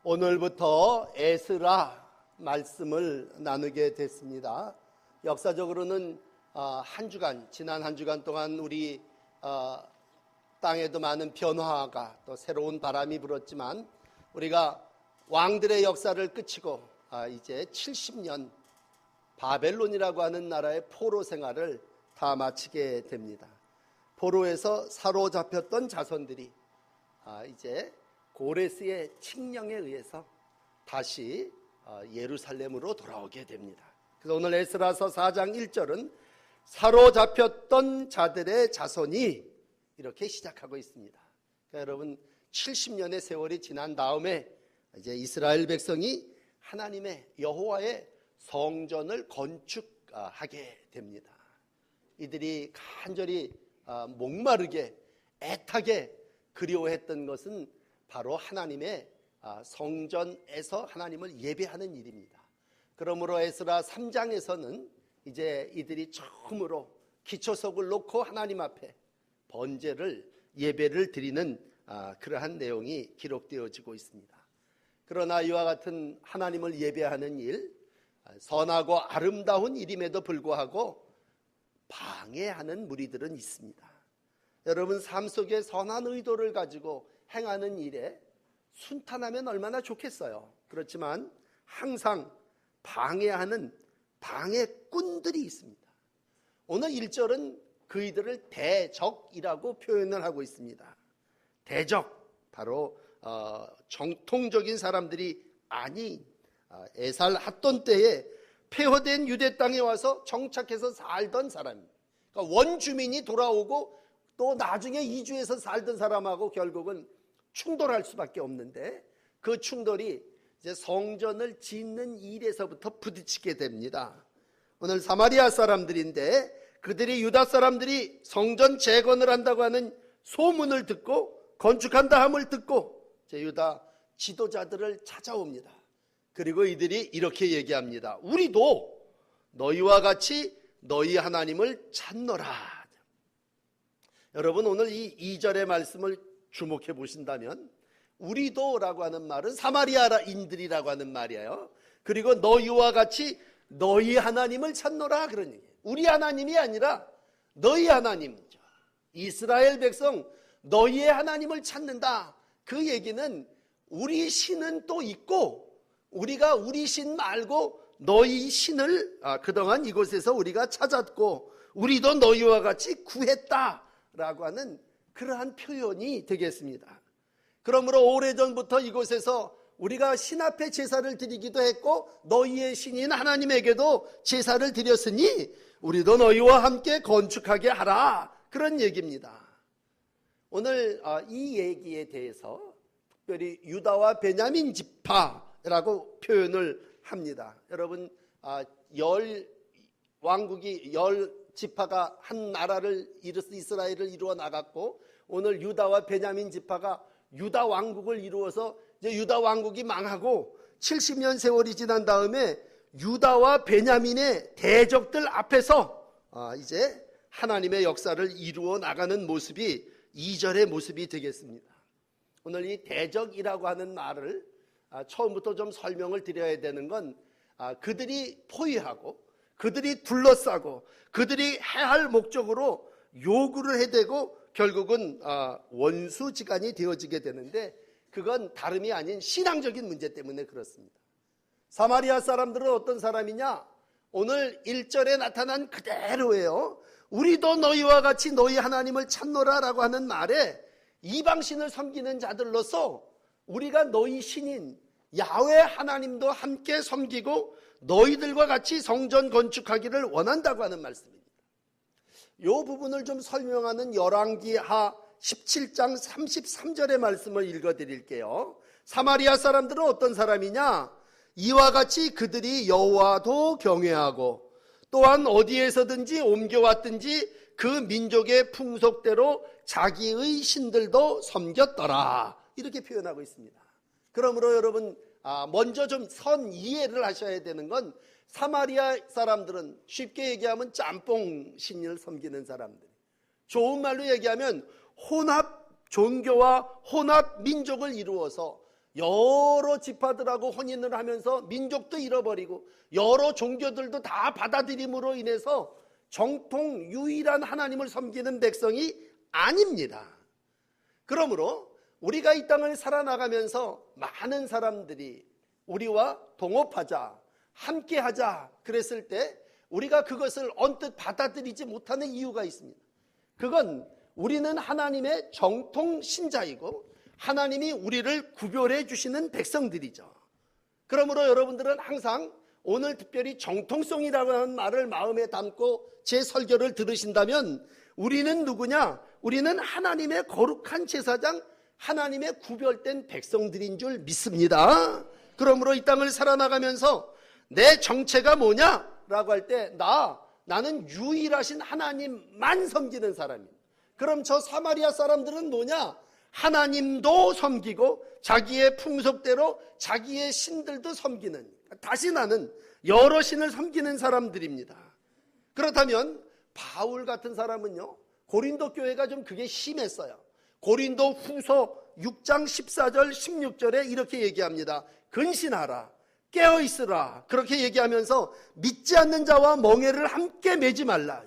오늘부터 에스라 말씀을 나누게 됐습니다. 역사적으로는 지난 한 주간 동안 우리 땅에도 많은 변화가 또 새로운 바람이 불었지만 우리가 왕들의 역사를 끝이고 이제 70년 바벨론이라고 하는 나라의 포로 생활을 다 마치게 됩니다. 포로에서 사로잡혔던 자손들이 이제 고레스의 칙령에 의해서 다시 예루살렘으로 돌아오게 됩니다. 그래서 오늘 에스라서 4장 1절은 사로잡혔던 자들의 자손이 이렇게 시작하고 있습니다. 그러니까 여러분 70년의 세월이 지난 다음에 이제 이스라엘 백성이 하나님의 여호와의 성전을 건축하게 됩니다. 이들이 간절히 목마르게 애타게 그리워했던 것은 바로 하나님의 성전에서 하나님을 예배하는 일입니다. 그러므로 에스라 3장에서는 이제 이들이 처음으로 기초석을 놓고 하나님 앞에 번제를 예배를 드리는 그러한 내용이 기록되어지고 있습니다. 그러나 이와 같은 하나님을 예배하는 일, 선하고 아름다운 일임에도 불구하고 방해하는 무리들은 있습니다. 여러분 삶 속에 선한 의도를 가지고 행하는 일에 순탄하면 얼마나 좋겠어요. 그렇지만 항상 방해하는 방해꾼들이 있습니다. 오늘 1절은 그이들을 대적이라고 표현을 하고 있습니다. 대적, 바로 정통적인 사람들이 아닌 에살 핫돈 때에 폐허된 유대 땅에 와서 정착해서 살던 사람입니다. 그러니까 원주민이 돌아오고 또 나중에 이주해서 살던 사람하고 결국은 충돌할 수밖에 없는데 그 충돌이 이제 성전을 짓는 일에서부터 부딪히게 됩니다. 오늘 사마리아 사람들인데 그들이 유다 사람들이 성전 재건을 한다고 하는 소문을 듣고 건축한다 함을 듣고 유다 지도자들을 찾아옵니다. 그리고 이들이 이렇게 얘기합니다. 우리도 너희와 같이 너희 하나님을 찾노라. 여러분 오늘 이 2절의 말씀을 주목해 보신다면 우리도 라고 하는 말은 사마리아인들이라고 하는 말이에요. 그리고 너희와 같이 너희 하나님을 찾노라 그런 얘기예요. 우리 하나님이 아니라 너희 하나님이죠. 이스라엘 백성 너희의 하나님을 찾는다. 그 얘기는 우리 신은 또 있고 우리가 우리 신 말고 너희 신을 그동안 이곳에서 우리가 찾았고 우리도 너희와 같이 구했다라고 하는 그러한 표현이 되겠습니다. 그러므로 오래전부터 이곳에서 우리가 신 앞에 제사를 드리기도 했고 너희의 신인 하나님에게도 제사를 드렸으니 우리도 너희와 함께 건축하게 하라 그런 얘기입니다. 오늘 이 얘기에 대해서 특별히 유다와 베냐민 지파라고 표현을 합니다. 여러분 왕국이 10지파가 한 나라를 이스라엘을 이루어 나갔고 오늘 유다와 베냐민 지파가 유다 왕국을 이루어서 이제 유다 왕국이 망하고 70년 세월이 지난 다음에 유다와 베냐민의 대적들 앞에서 이제 하나님의 역사를 이루어 나가는 모습이 2절의 모습이 되겠습니다. 오늘 이 대적이라고 하는 말을 처음부터 좀 설명을 드려야 되는 건 그들이 포위하고 그들이 둘러싸고 그들이 해할 목적으로 요구를 해대고 결국은 원수지간이 되어지게 되는데 그건 다름이 아닌 신앙적인 문제 때문에 그렇습니다. 사마리아 사람들은 어떤 사람이냐? 오늘 1절에 나타난 그대로예요. 우리도 너희와 같이 너희 하나님을 찾노라 라고 하는 말에 이방신을 섬기는 자들로서 우리가 너희 신인 야훼 하나님도 함께 섬기고 너희들과 같이 성전 건축하기를 원한다고 하는 말씀입니다. 이 부분을 좀 설명하는 열왕기하 17장 33절의 말씀을 읽어드릴게요. 사마리아 사람들은 어떤 사람이냐? 이와 같이 그들이 여호와도 경외하고 또한 어디에서든지 옮겨왔든지 그 민족의 풍속대로 자기의 신들도 섬겼더라 이렇게 표현하고 있습니다. 그러므로 여러분 먼저 좀 선 이해를 하셔야 되는 건 사마리아 사람들은 쉽게 얘기하면 짬뽕 신을 섬기는 사람들, 좋은 말로 얘기하면 혼합 종교와 혼합 민족을 이루어서 여러 지파들하고 혼인을 하면서 민족도 잃어버리고 여러 종교들도 다 받아들임으로 인해서 정통 유일한 하나님을 섬기는 백성이 아닙니다. 그러므로 우리가 이 땅을 살아나가면서 많은 사람들이 우리와 동업하자, 함께하자 그랬을 때 우리가 그것을 언뜻 받아들이지 못하는 이유가 있습니다. 그건 우리는 하나님의 정통 신자이고 하나님이 우리를 구별해 주시는 백성들이죠. 그러므로 여러분들은 항상 오늘 특별히 정통성이라고 하는 말을 마음에 담고 제 설교를 들으신다면 우리는 누구냐? 우리는 하나님의 거룩한 제사장, 하나님의 구별된 백성들인 줄 믿습니다. 그러므로 이 땅을 살아나가면서 내 정체가 뭐냐? 라고 할 때 나는 유일하신 하나님만 섬기는 사람입니다. 그럼 저 사마리아 사람들은 뭐냐? 하나님도 섬기고 자기의 풍속대로 자기의 신들도 섬기는, 다시 나는 여러 신을 섬기는 사람들입니다. 그렇다면 바울 같은 사람은요, 고린도 교회가 좀 그게 심했어요. 고린도 후서 6장 14절 16절에 이렇게 얘기합니다. 근신하라, 깨어있으라. 그렇게 얘기하면서 믿지 않는 자와 멍에를 함께 매지 말라.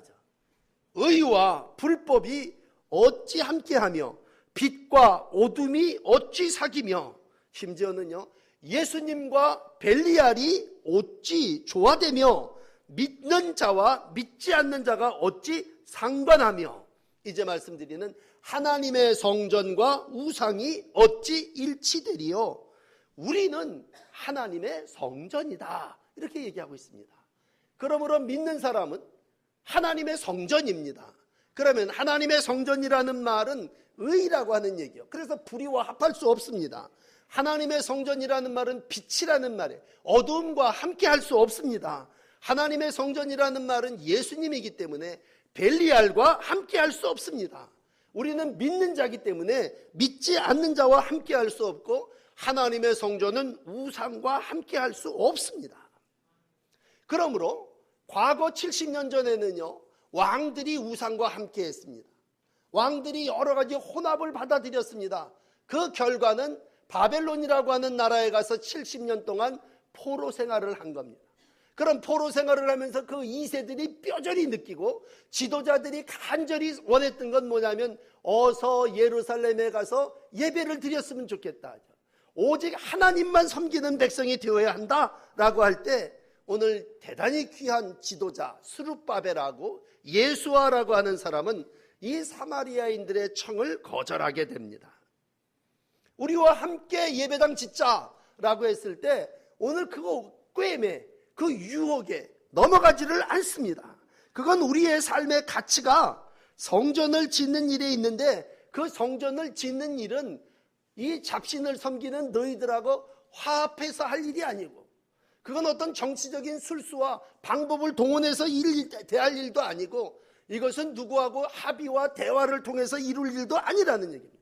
의와 불법이 어찌 함께하며 빛과 어둠이 어찌 사귀며, 심지어는요, 예수님과 벨리알이 어찌 조화되며 믿는 자와 믿지 않는 자가 어찌 상관하며, 이제 말씀드리는 하나님의 성전과 우상이 어찌 일치되리요. 우리는 하나님의 성전이다, 이렇게 얘기하고 있습니다. 그러므로 믿는 사람은 하나님의 성전입니다. 그러면 하나님의 성전이라는 말은 의라고 하는 얘기예요. 그래서 불의와 합할 수 없습니다. 하나님의 성전이라는 말은 빛이라는 말이에요. 어두움과 함께 할 수 없습니다. 하나님의 성전이라는 말은 예수님이기 때문에 벨리알과 함께 할 수 없습니다. 우리는 믿는 자이기 때문에 믿지 않는 자와 함께 할 수 없고, 하나님의 성전은 우상과 함께 할 수 없습니다. 그러므로 과거 70년 전에는요, 왕들이 우상과 함께 했습니다. 왕들이 여러 가지 혼합을 받아들였습니다. 그 결과는 바벨론이라고 하는 나라에 가서 70년 동안 포로 생활을 한 겁니다. 그럼 포로 생활을 하면서 그 2세들이 뼈저리 느끼고 지도자들이 간절히 원했던 건 뭐냐면 어서 예루살렘에 가서 예배를 드렸으면 좋겠다. 오직 하나님만 섬기는 백성이 되어야 한다라고 할 때, 오늘 대단히 귀한 지도자 스룹바벨하고 예수아라고 하는 사람은 이 사마리아인들의 청을 거절하게 됩니다. 우리와 함께 예배당 짓자라고 했을 때 오늘 그거 꿰매, 그 유혹에 넘어가지를 않습니다. 그건 우리의 삶의 가치가 성전을 짓는 일에 있는데, 그 성전을 짓는 일은 이 잡신을 섬기는 너희들하고 화합해서 할 일이 아니고, 그건 어떤 정치적인 술수와 방법을 동원해서 대할 일도 아니고, 이것은 누구하고 합의와 대화를 통해서 이룰 일도 아니라는 얘기입니다.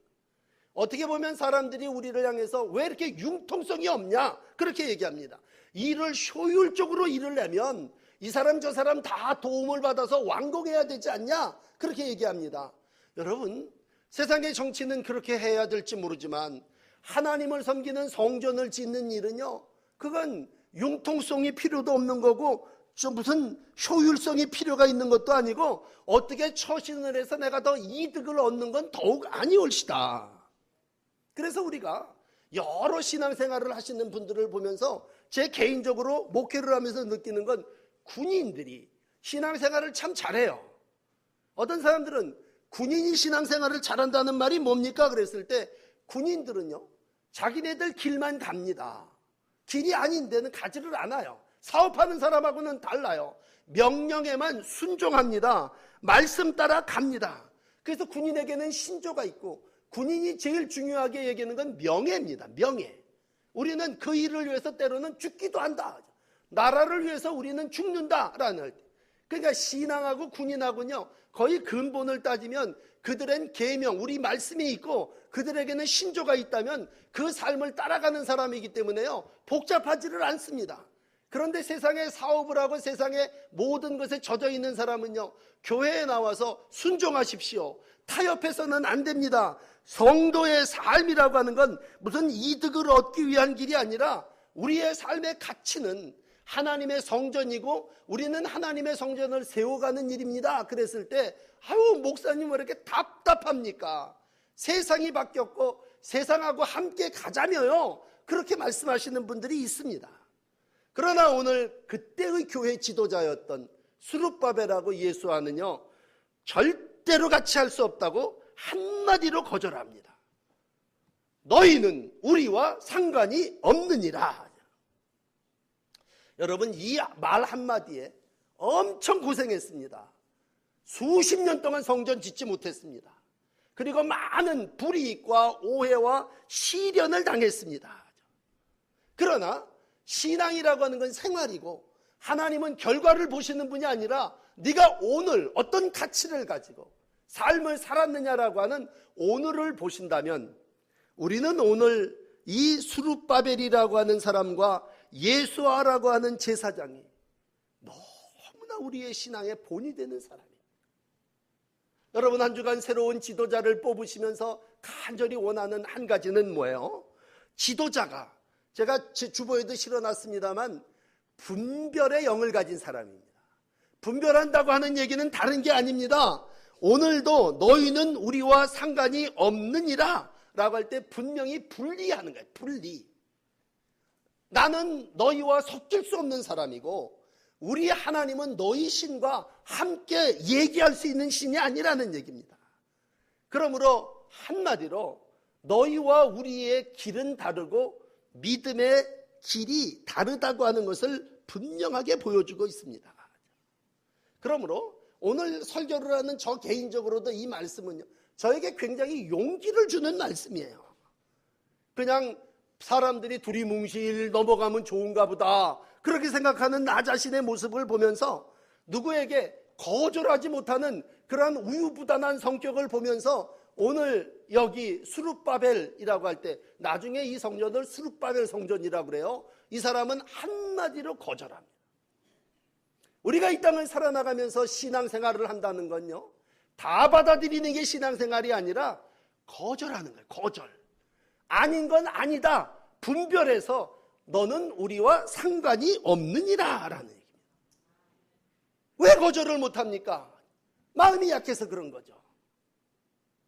어떻게 보면 사람들이 우리를 향해서 왜 이렇게 융통성이 없냐 그렇게 얘기합니다. 일을 효율적으로 이루려면 이 사람 저 사람 다 도움을 받아서 완공해야 되지 않냐 그렇게 얘기합니다. 여러분, 세상의 정치는 그렇게 해야 될지 모르지만 하나님을 섬기는 성전을 짓는 일은요, 그건 융통성이 필요도 없는 거고 좀 무슨 효율성이 필요가 있는 것도 아니고, 어떻게 처신을 해서 내가 더 이득을 얻는 건 더욱 아니올시다. 그래서 우리가 여러 신앙생활을 하시는 분들을 보면서 제 개인적으로 목회를 하면서 느끼는 건, 군인들이 신앙생활을 참 잘해요. 어떤 사람들은 군인이 신앙생활을 잘한다는 말이 뭡니까? 그랬을 때 군인들은요, 자기네들 길만 갑니다. 길이 아닌 데는 가지를 않아요. 사업하는 사람하고는 달라요. 명령에만 순종합니다. 말씀 따라 갑니다. 그래서 군인에게는 신조가 있고, 군인이 제일 중요하게 얘기하는 건 명예입니다. 명예. 우리는 그 일을 위해서 때로는 죽기도 한다. 나라를 위해서 우리는 죽는다라는. 그러니까 신앙하고 군인하고는요, 거의 근본을 따지면 그들은 계명, 우리 말씀이 있고 그들에게는 신조가 있다면 그 삶을 따라가는 사람이기 때문에요, 복잡하지를 않습니다. 그런데 세상에 사업을 하고 세상에 모든 것에 젖어 있는 사람은요, 교회에 나와서 순종하십시오. 타협해서는 안 됩니다. 성도의 삶이라고 하는 건 무슨 이득을 얻기 위한 길이 아니라 우리의 삶의 가치는 하나님의 성전이고 우리는 하나님의 성전을 세워가는 일입니다. 그랬을 때 아유, 목사님 왜 이렇게 답답합니까? 세상이 바뀌었고 세상하고 함께 가자며요. 그렇게 말씀하시는 분들이 있습니다. 그러나 오늘 그때의 교회 지도자였던 스룹바벨하고 예수와는요, 절대로 같이 할 수 없다고 한마디로 거절합니다. 너희는 우리와 상관이 없느니라. 여러분, 이 말 한마디에 엄청 고생했습니다. 수십 년 동안 성전 짓지 못했습니다. 그리고 많은 불이익과 오해와 시련을 당했습니다. 그러나 신앙이라고 하는 건 생활이고 하나님은 결과를 보시는 분이 아니라 네가 오늘 어떤 가치를 가지고 삶을 살았느냐라고 하는 오늘을 보신다면 우리는 오늘 이 스룹바벨이라고 하는 사람과 예수아라고 하는 제사장이 너무나 우리의 신앙의 본이 되는 사람입니다. 여러분, 한 주간 새로운 지도자를 뽑으시면서 간절히 원하는 한 가지는 뭐예요? 지도자가, 제가 제 주보에도 실어놨습니다만, 분별의 영을 가진 사람입니다. 분별한다고 하는 얘기는 다른 게 아닙니다. 오늘도 너희는 우리와 상관이 없느니라 라고 할 때 분명히 분리하는 거예요. 분리. 나는 너희와 섞일 수 없는 사람이고 우리 하나님은 너희 신과 함께 얘기할 수 있는 신이 아니라는 얘기입니다. 그러므로 한마디로 너희와 우리의 길은 다르고 믿음의 길이 다르다고 하는 것을 분명하게 보여주고 있습니다. 그러므로 오늘 설교를 하는 저 개인적으로도 이 말씀은요, 저에게 굉장히 용기를 주는 말씀이에요. 그냥 사람들이 두리뭉실 넘어가면 좋은가 보다 그렇게 생각하는 나 자신의 모습을 보면서 누구에게 거절하지 못하는 그러한 우유부단한 성격을 보면서 오늘 여기 스룹바벨이라고 할 때 나중에 이 성전을 스룹바벨 성전이라고 그래요. 이 사람은 한마디로 거절합니다. 우리가 이 땅을 살아나가면서 신앙생활을 한다는 건요, 다 받아들이는 게 신앙생활이 아니라 거절하는 거예요. 거절. 아닌 건 아니다. 분별해서 너는 우리와 상관이 없느니라 라는 얘기입니다. 왜 거절을 못합니까? 마음이 약해서 그런 거죠.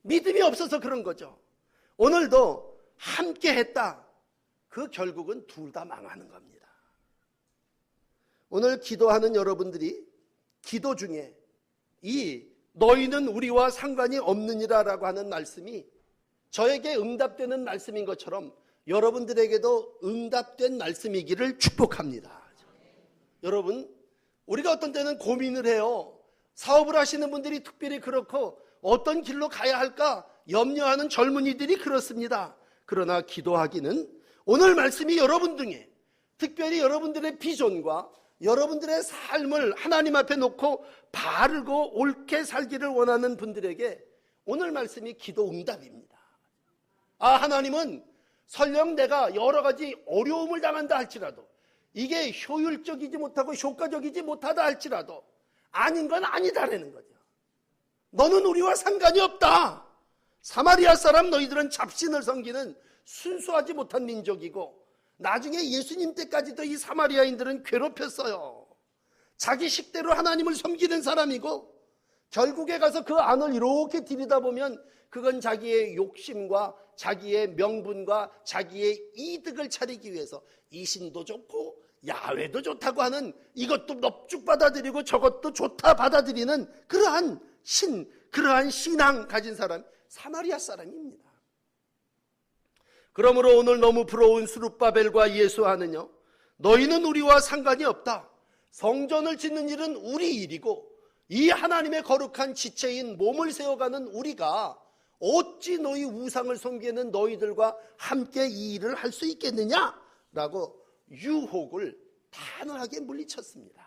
믿음이 없어서 그런 거죠. 오늘도 함께 했다. 그 결국은 둘 다 망하는 겁니다. 오늘 기도하는 여러분들이 기도 중에 이 너희는 우리와 상관이 없느니라 라고 하는 말씀이 저에게 응답되는 말씀인 것처럼 여러분들에게도 응답된 말씀이기를 축복합니다. 여러분, 우리가 어떤 때는 고민을 해요. 사업을 하시는 분들이 특별히 그렇고 어떤 길로 가야 할까 염려하는 젊은이들이 그렇습니다. 그러나 기도하기는 오늘 말씀이 여러분 중에 특별히 여러분들의 비전과 여러분들의 삶을 하나님 앞에 놓고 바르고 옳게 살기를 원하는 분들에게 오늘 말씀이 기도 응답입니다. 아, 하나님은 설령 내가 여러 가지 어려움을 당한다 할지라도 이게 효율적이지 못하고 효과적이지 못하다 할지라도 아닌 건 아니다라는 거죠. 너는 우리와 상관이 없다. 사마리아 사람 너희들은 잡신을 섬기는 순수하지 못한 민족이고 나중에 예수님 때까지도 이 사마리아인들은 괴롭혔어요. 자기 식대로 하나님을 섬기는 사람이고 결국에 가서 그 안을 이렇게 들여다보면 그건 자기의 욕심과 자기의 명분과 자기의 이득을 차리기 위해서 이 신도 좋고 야훼도 좋다고 하는 이것도 넙죽 받아들이고 저것도 좋다 받아들이는 그러한 그러한 신앙 가진 사람 사마리아 사람입니다. 그러므로 오늘 너무 부러운 스룹바벨과 예수와는요, 너희는 우리와 상관이 없다. 성전을 짓는 일은 우리 일이고 이 하나님의 거룩한 지체인 몸을 세워가는 우리가 어찌 너희 우상을 섬기는 너희들과 함께 이 일을 할 수 있겠느냐라고 유혹을 단호하게 물리쳤습니다.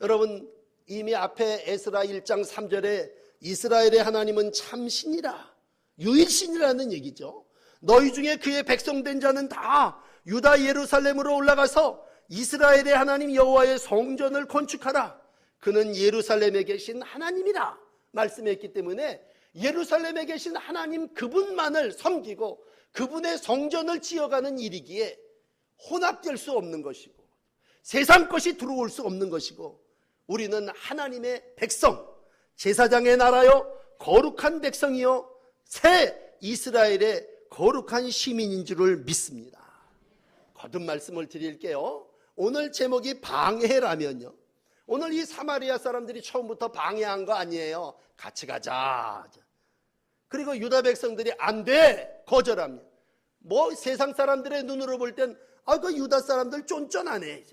여러분, 이미 앞에 에스라 1장 3절에 이스라엘의 하나님은 참신이라 유일신이라는 얘기죠. 너희 중에 그의 백성된 자는 다 유다 예루살렘으로 올라가서 이스라엘의 하나님 여호와의 성전을 건축하라. 그는 예루살렘에 계신 하나님이라 말씀했기 때문에 예루살렘에 계신 하나님 그분만을 섬기고 그분의 성전을 지어가는 일이기에 혼합될 수 없는 것이고 세상 것이 들어올 수 없는 것이고 우리는 하나님의 백성, 제사장의 나라요 거룩한 백성이요 새 이스라엘의 거룩한 시민인 줄을 믿습니다. 거듭 말씀을 드릴게요. 오늘 제목이 방해라면요, 오늘 이 사마리아 사람들이 처음부터 방해한 거 아니에요. 같이 가자. 그리고 유다 백성들이 안 돼, 거절합니다. 뭐 세상 사람들의 눈으로 볼 땐 그 유다 사람들 쫀쫀하네,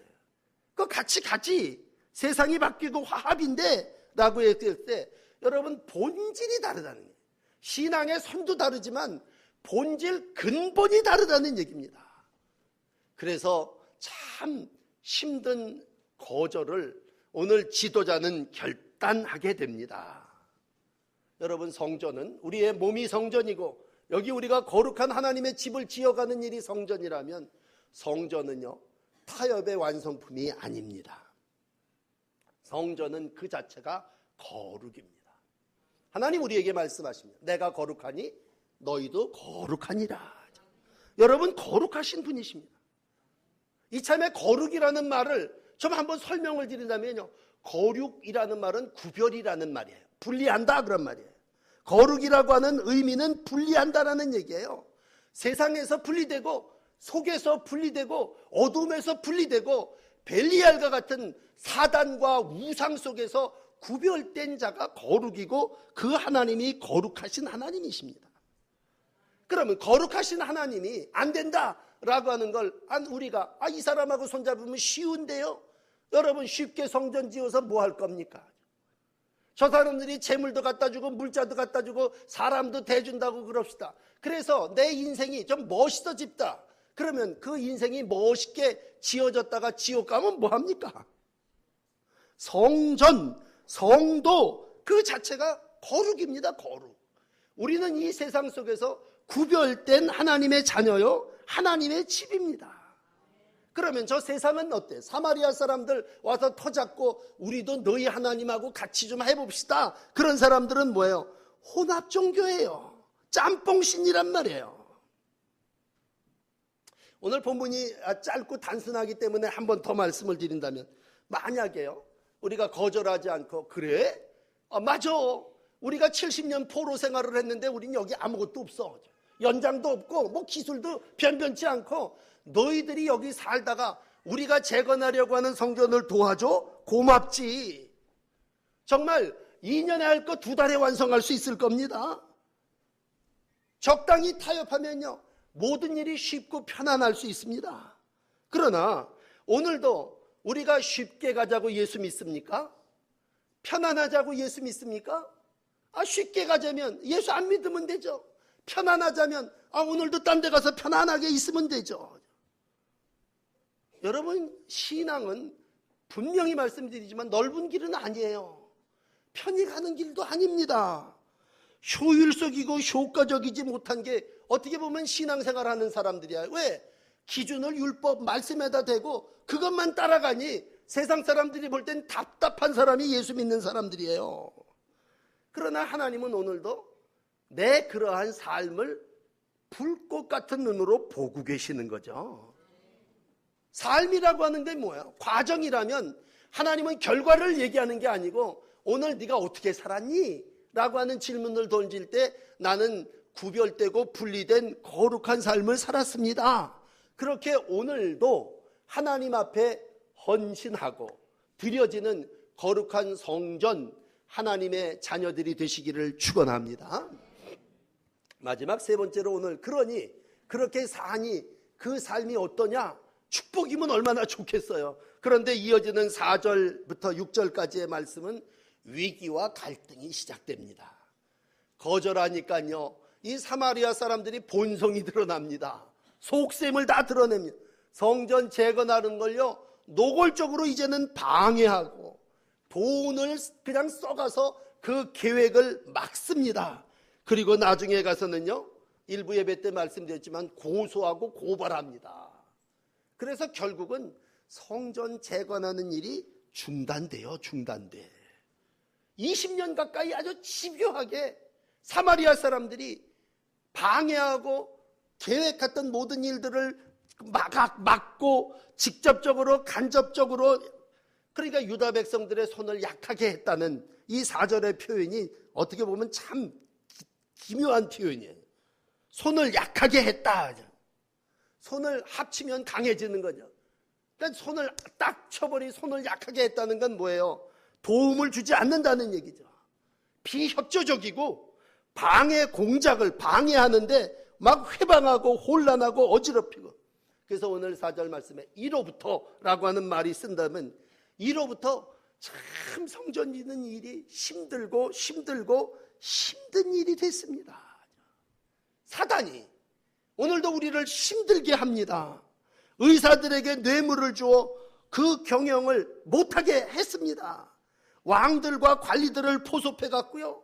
그 같이 가지, 세상이 바뀌고 화합인데 라고 했을 때 여러분 본질이 다르다는 거예요. 신앙의 선도 다르지만 본질 근본이 다르다는 얘기입니다. 그래서 참 힘든 거절을 오늘 지도자는 결단하게 됩니다. 여러분, 성전은 우리의 몸이 성전이고 여기 우리가 거룩한 하나님의 집을 지어가는 일이 성전이라면 성전은요 타협의 완성품이 아닙니다. 성전은 그 자체가 거룩입니다. 하나님 우리에게 말씀하십니다. 내가 거룩하니 너희도 거룩하니라. 여러분 거룩하신 분이십니다. 이참에 거룩이라는 말을 좀 한번 설명을 드린다면요, 거룩이라는 말은 구별이라는 말이에요. 분리한다 그런 말이에요. 거룩이라고 하는 의미는 분리한다라는 얘기예요. 세상에서 분리되고 속에서 분리되고 어둠에서 분리되고 벨리알과 같은 사단과 우상 속에서 구별된 자가 거룩이고 그 하나님이 거룩하신 하나님이십니다. 그러면 거룩하신 하나님이 안 된다라고 하는 걸 우리가 이 사람하고 손잡으면 쉬운데요, 여러분 쉽게 성전 지어서 뭐 할 겁니까? 저 사람들이 재물도 갖다 주고 물자도 갖다 주고 사람도 대준다고 그럽시다. 그래서 내 인생이 좀 멋있어집다. 그러면 그 인생이 멋있게 지어졌다가 지옥 가면 뭐합니까? 성전, 성도 그 자체가 거룩입니다. 거룩. 우리는 이 세상 속에서 구별된 하나님의 자녀요, 하나님의 집입니다. 그러면 저 세상은 어때? 사마리아 사람들 와서 터잡고 우리도 너희 하나님하고 같이 좀 해봅시다. 그런 사람들은 뭐예요? 혼합 종교예요. 짬뽕신이란 말이에요. 오늘 본문이 짧고 단순하기 때문에 한 번 더 말씀을 드린다면, 만약에요 우리가 거절하지 않고 그래? 맞아, 우리가 70년 포로 생활을 했는데 우린 여기 아무것도 없어, 연장도 없고 뭐 기술도 변변치 않고 너희들이 여기 살다가 우리가 재건하려고 하는 성전을 도와줘? 고맙지. 정말 2년에 할 거 2달에 완성할 수 있을 겁니다. 적당히 타협하면요 모든 일이 쉽고 편안할 수 있습니다. 그러나 오늘도 우리가 쉽게 가자고 예수 믿습니까? 편안하자고 예수 믿습니까? 쉽게 가자면 예수 안 믿으면 되죠. 편안하자면 오늘도 딴 데 가서 편안하게 있으면 되죠. 여러분, 신앙은 분명히 말씀드리지만 넓은 길은 아니에요. 편히 가는 길도 아닙니다. 효율적이고 효과적이지 못한 게 어떻게 보면 신앙생활하는 사람들이야. 왜? 기준을 율법 말씀에다 대고 그것만 따라가니 세상 사람들이 볼 땐 답답한 사람이 예수 믿는 사람들이에요. 그러나 하나님은 오늘도 내 그러한 삶을 불꽃 같은 눈으로 보고 계시는 거죠. 삶이라고 하는 게 뭐야? 과정이라면 하나님은 결과를 얘기하는 게 아니고 오늘 네가 어떻게 살았니? 라고 하는 질문을 던질 때 나는 구별되고 분리된 거룩한 삶을 살았습니다. 그렇게 오늘도 하나님 앞에 헌신하고 드려지는 거룩한 성전, 하나님의 자녀들이 되시기를 축원합니다. 마지막 세 번째로 오늘, 그러니 그렇게 사니 그 삶이 어떠냐? 축복이면 얼마나 좋겠어요. 그런데 이어지는 4절부터 6절까지의 말씀은 위기와 갈등이 시작됩니다. 거절하니까요 이 사마리아 사람들이 본성이 드러납니다. 속셈을 다 드러냅니다. 성전 재건하는 걸요 노골적으로 이제는 방해하고 돈을 그냥 써가서 그 계획을 막습니다. 그리고 나중에 가서는요 일부 예배 때 말씀드렸지만 고소하고 고발합니다. 그래서 결국은 성전 재건하는 일이 중단돼요. 중단돼. 20년 가까이 아주 집요하게 사마리아 사람들이 방해하고 계획했던 모든 일들을 막고 직접적으로 간접적으로, 그러니까 유다 백성들의 손을 약하게 했다는 이 4절의 표현이 어떻게 보면 참 기묘한 표현이에요. 손을 약하게 했다. 손을 합치면 강해지는 거죠. 그러니까 손을 딱 쳐버리 손을 약하게 했다는 건 뭐예요? 도움을 주지 않는다는 얘기죠. 비협조적이고 방해 공작을 방해하는데 막 회방하고 혼란하고 어지럽히고. 그래서 오늘 4절 말씀에 이로부터라고 하는 말이 쓴다면, 이로부터 참 성전 짓는 일이 힘들고 힘든 일이 됐습니다. 사단이 오늘도 우리를 힘들게 합니다. 의사들에게 뇌물을 주어 그 경영을 못하게 했습니다. 왕들과 관리들을 포섭해 갔고요.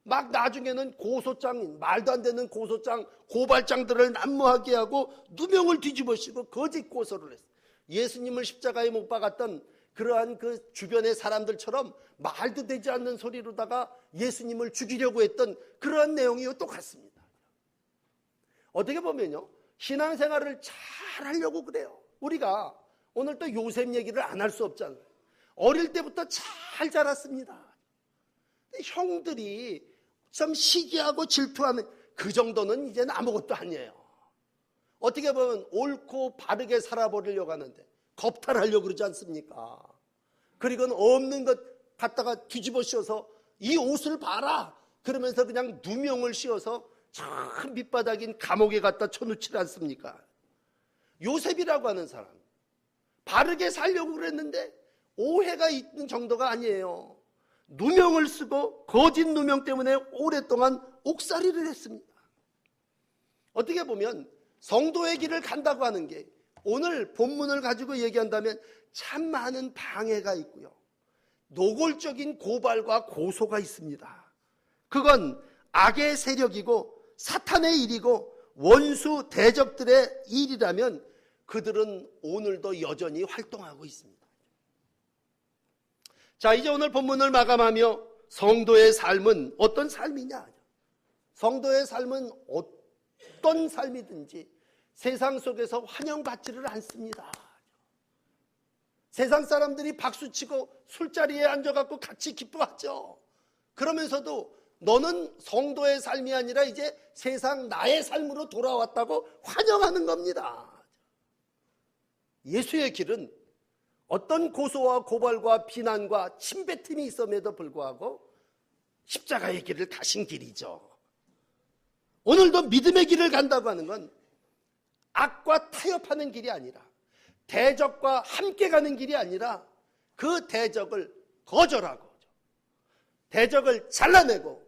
막 나중에는 고소장, 말도 안 되는 고소장, 고발장들을 난무하게 하고 누명을 뒤집어쓰고 거짓 고소를 했어요. 예수님을 십자가에 못 박았던 그러한 그 주변의 사람들처럼 말도 되지 않는 소리로다가 예수님을 죽이려고 했던 그러한 내용이 똑같습니다. 어떻게 보면요, 신앙생활을 잘 하려고 그래요. 우리가 오늘 또 요셉 얘기를 안 할 수 없잖아요. 어릴 때부터 잘 자랐습니다. 형들이 좀 시기하고 질투하는 그 정도는 이제는 아무것도 아니에요. 어떻게 보면 옳고 바르게 살아버리려고 하는데 겁탈하려고 그러지 않습니까? 그리고 없는 것 갖다가 뒤집어 씌워서 이 옷을 봐라 그러면서 그냥 누명을 씌워서 참 밑바닥인 감옥에 갖다 쳐놓지 않습니까? 요셉이라고 하는 사람 바르게 살려고 그랬는데 오해가 있는 정도가 아니에요. 누명을 쓰고 거짓 누명 때문에 오랫동안 옥살이를 했습니다. 어떻게 보면 성도의 길을 간다고 하는 게 오늘 본문을 가지고 얘기한다면 참 많은 방해가 있고요. 노골적인 고발과 고소가 있습니다. 그건 악의 세력이고 사탄의 일이고 원수 대적들의 일이라면 그들은 오늘도 여전히 활동하고 있습니다. 자, 이제 오늘 본문을 마감하며 성도의 삶은 어떤 삶이냐? 성도의 삶은 어떤 삶이든지 세상 속에서 환영받지를 않습니다. 세상 사람들이 박수치고 술자리에 앉아갖고 같이 기뻐하죠. 그러면서도 너는 성도의 삶이 아니라 이제 세상 나의 삶으로 돌아왔다고 환영하는 겁니다. 예수의 길은 어떤 고소와 고발과 비난과 침뱉음이 있음에도 불구하고 십자가의 길을 가신 길이죠. 오늘도 믿음의 길을 간다고 하는 건 악과 타협하는 길이 아니라 대적과 함께 가는 길이 아니라 그 대적을 거절하고 대적을 잘라내고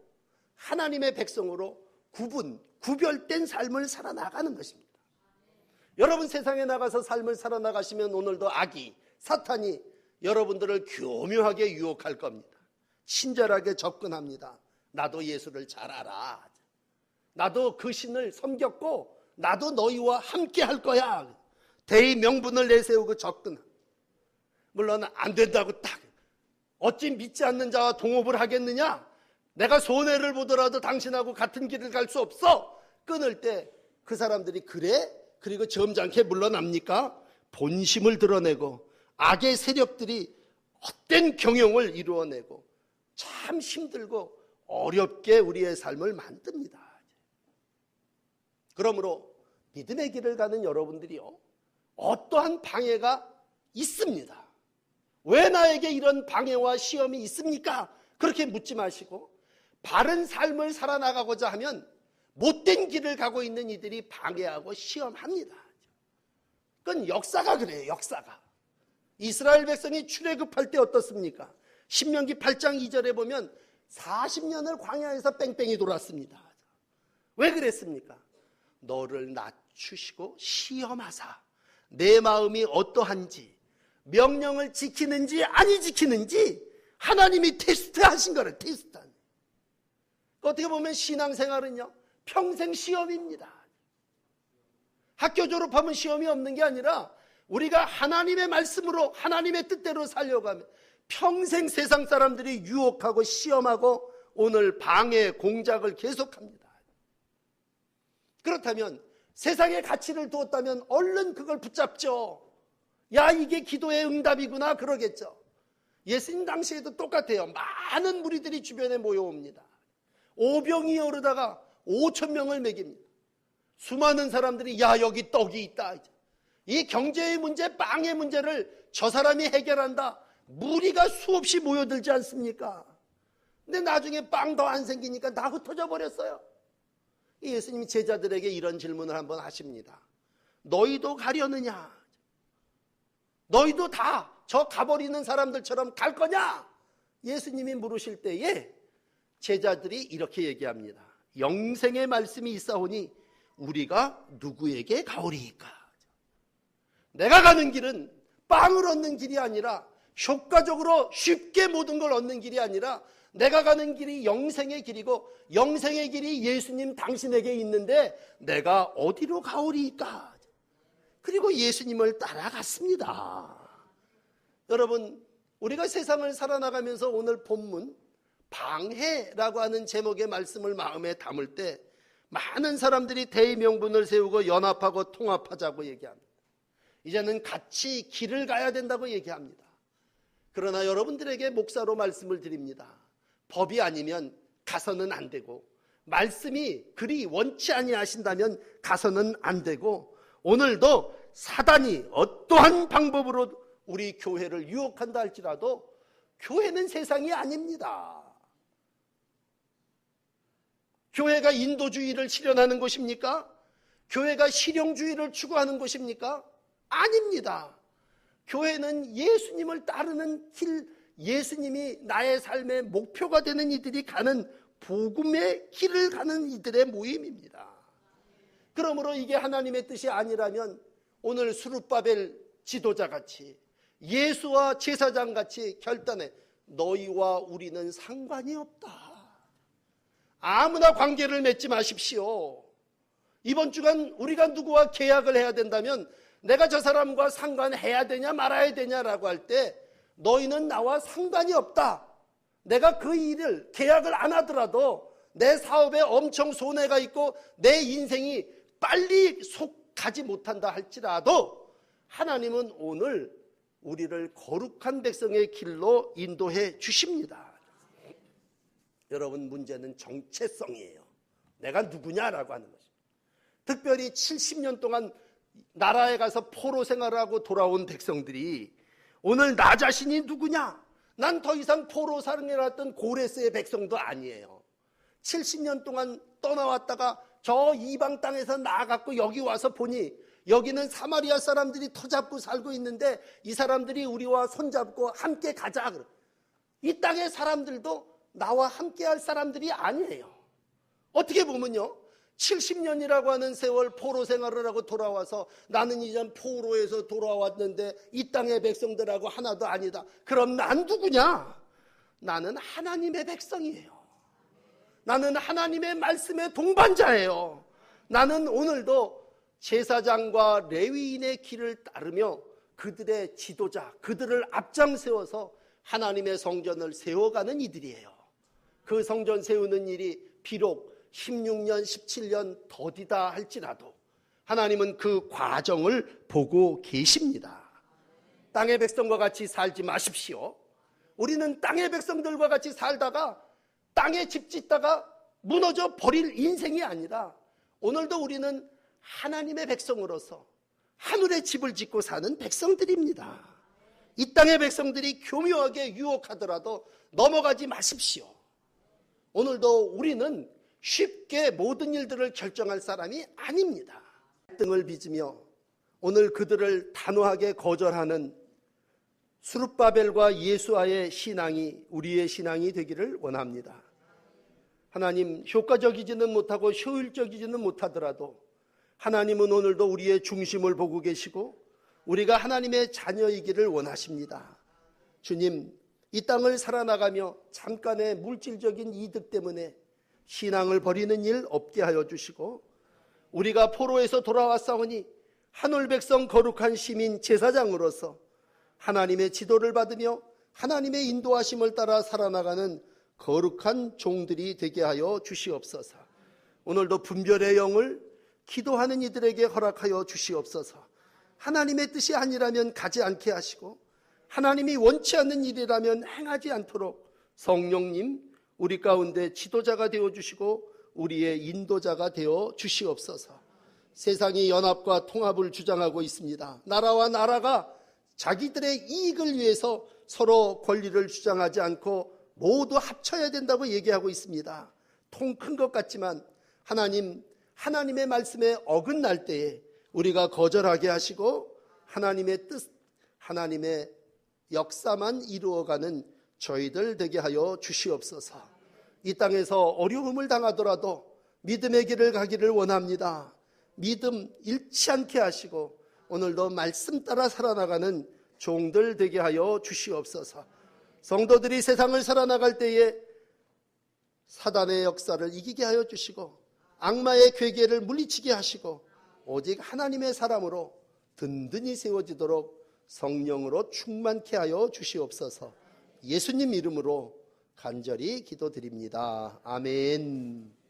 하나님의 백성으로 구별된 삶을 살아나가는 것입니다. 여러분 세상에 나가서 삶을 살아나가시면 오늘도 악이 사탄이 여러분들을 교묘하게 유혹할 겁니다. 친절하게 접근합니다. 나도 예수를 잘 알아. 나도 그 신을 섬겼고 나도 너희와 함께 할 거야. 대의 명분을 내세우고 접근합니다. 물론 안 된다고 딱 어찌 믿지 않는 자와 동업을 하겠느냐? 내가 손해를 보더라도 당신하고 같은 길을 갈 수 없어. 끊을 때 그 사람들이 그래? 그리고 점잖게 물러납니까? 본심을 드러내고 악의 세력들이 헛된 경영을 이루어내고 참 힘들고 어렵게 우리의 삶을 만듭니다. 그러므로 믿음의 길을 가는 여러분들이요, 어떠한 방해가 있습니다. 왜 나에게 이런 방해와 시험이 있습니까? 그렇게 묻지 마시고 바른 삶을 살아나가고자 하면 못된 길을 가고 있는 이들이 방해하고 시험합니다. 그건 역사가 그래요. 역사가. 이스라엘 백성이 출애굽할 때 어떻습니까? 신명기 8장 2절에 보면 40년을 광야에서 뺑뺑이 돌았습니다. 왜 그랬습니까? 너를 낮추시고 시험하사 내 마음이 어떠한지 명령을 지키는지 아니 지키는지 하나님이 테스트하신 거를 테스트한. 어떻게 보면 신앙생활은요 평생 시험입니다. 학교 졸업하면 시험이 없는 게 아니라 우리가 하나님의 말씀으로 하나님의 뜻대로 살려가면 평생 세상 사람들이 유혹하고 시험하고 오늘 방해 공작을 계속합니다. 그렇다면 세상의 가치를 두었다면 얼른 그걸 붙잡죠. 야, 이게 기도의 응답이구나 그러겠죠. 예수님 당시에도 똑같아요. 많은 무리들이 주변에 모여옵니다. 오병이 오르다가 5,000명을 먹입니다. 수많은 사람들이 야, 여기 떡이 있다. 이 경제의 문제, 빵의 문제를 저 사람이 해결한다. 무리가 수없이 모여들지 않습니까? 근데 나중에 빵 더 안 생기니까 다 흩어져 버렸어요. 예수님이 제자들에게 이런 질문을 한번 하십니다. 너희도 가려느냐? 너희도 다 저 가버리는 사람들처럼 갈 거냐? 예수님이 물으실 때에 제자들이 이렇게 얘기합니다. 영생의 말씀이 있사오니 우리가 누구에게 가오리이까? 내가 가는 길은 빵을 얻는 길이 아니라 효과적으로 쉽게 모든 걸 얻는 길이 아니라 내가 가는 길이 영생의 길이고 영생의 길이 예수님 당신에게 있는데 내가 어디로 가오리이까? 그리고 예수님을 따라갔습니다. 여러분, 우리가 세상을 살아나가면서 오늘 본문 방해라고 하는 제목의 말씀을 마음에 담을 때 많은 사람들이 대의명분을 세우고 연합하고 통합하자고 얘기합니다. 이제는 같이 길을 가야 된다고 얘기합니다. 그러나 여러분들에게 목사로 말씀을 드립니다. 법이 아니면 가서는 안 되고 말씀이 그리 원치 아니하신다면 가서는 안 되고 오늘도 사단이 어떠한 방법으로 우리 교회를 유혹한다 할지라도 교회는 세상이 아닙니다. 교회가 인도주의를 실현하는 곳입니까? 교회가 실용주의를 추구하는 곳입니까? 아닙니다. 교회는 예수님을 따르는 길, 예수님이 나의 삶의 목표가 되는 이들이 가는 복음의 길을 가는 이들의 모임입니다. 그러므로 이게 하나님의 뜻이 아니라면 오늘 스룹바벨 지도자같이 예수와 제사장같이 결단해 너희와 우리는 상관이 없다. 아무나 관계를 맺지 마십시오. 이번 주간 우리가 누구와 계약을 해야 된다면 내가 저 사람과 상관해야 되냐 말아야 되냐라고 할 때 너희는 나와 상관이 없다. 내가 그 일을 계약을 안 하더라도 내 사업에 엄청 손해가 있고 내 인생이 빨리 속가지 못한다 할지라도 하나님은 오늘 우리를 거룩한 백성의 길로 인도해 주십니다. 여러분, 문제는 정체성이에요. 내가 누구냐라고 하는 것입니다. 특별히 70년 동안 나라에 가서 포로 생활하고 돌아온 백성들이 오늘 나 자신이 누구냐? 난 더 이상 포로 생활했던 고레스의 백성도 아니에요. 70년 동안 떠나왔다가 저 이방 땅에서 나아갔고 여기 와서 보니 여기는 사마리아 사람들이 터잡고 살고 있는데 이 사람들이 우리와 손잡고 함께 가자. 이 땅의 사람들도 나와 함께 할 사람들이 아니에요. 어떻게 보면요, 70년이라고 하는 세월 포로 생활을 하고 돌아와서 나는 이제 포로에서 돌아왔는데 이 땅의 백성들하고 하나도 아니다. 그럼 난 누구냐? 나는 하나님의 백성이에요. 나는 하나님의 말씀의 동반자예요. 나는 오늘도 제사장과 레위인의 길을 따르며 그들의 지도자, 그들을 앞장세워서 하나님의 성전을 세워가는 이들이에요. 그 성전 세우는 일이 비록 16년, 17년 더디다 할지라도 하나님은 그 과정을 보고 계십니다. 땅의 백성과 같이 살지 마십시오. 우리는 땅의 백성들과 같이 살다가 땅에 집 짓다가 무너져 버릴 인생이 아니라 오늘도 우리는 하나님의 백성으로서 하늘의 집을 짓고 사는 백성들입니다. 이 땅의 백성들이 교묘하게 유혹하더라도 넘어가지 마십시오. 오늘도 우리는 쉽게 모든 일들을 결정할 사람이 아닙니다. 갈등을 빚으며 오늘 그들을 단호하게 거절하는 스룹바벨과 예수와의 신앙이 우리의 신앙이 되기를 원합니다. 하나님, 효과적이지는 못하고 효율적이지는 못하더라도 하나님은 오늘도 우리의 중심을 보고 계시고 우리가 하나님의 자녀이기를 원하십니다. 주님, 이 땅을 살아나가며 잠깐의 물질적인 이득 때문에 신앙을 버리는 일 없게 하여 주시고 우리가 포로에서 돌아왔사오니 하늘 백성 거룩한 시민 제사장으로서 하나님의 지도를 받으며 하나님의 인도하심을 따라 살아나가는 거룩한 종들이 되게 하여 주시옵소서. 오늘도 분별의 영을 기도하는 이들에게 허락하여 주시옵소서. 하나님의 뜻이 아니라면 가지 않게 하시고 하나님이 원치 않는 일이라면 행하지 않도록 성령님 우리 가운데 지도자가 되어주시고 우리의 인도자가 되어 주시옵소서. 세상이 연합과 통합을 주장하고 있습니다. 나라와 나라가 자기들의 이익을 위해서 서로 권리를 주장하지 않고 모두 합쳐야 된다고 얘기하고 있습니다. 통 큰 것 같지만 하나님의 말씀에 어긋날 때에 우리가 거절하게 하시고 하나님의 뜻, 하나님의 역사만 이루어가는 저희들 되게 하여 주시옵소서. 이 땅에서 어려움을 당하더라도 믿음의 길을 가기를 원합니다. 믿음 잃지 않게 하시고 오늘도 말씀 따라 살아나가는 종들 되게 하여 주시옵소서. 성도들이 세상을 살아나갈 때에 사단의 역사를 이기게 하여 주시고 악마의 괴계를 물리치게 하시고 오직 하나님의 사람으로 든든히 세워지도록 성령으로 충만케 하여 주시옵소서. 예수님 이름으로 간절히 기도드립니다. 아멘.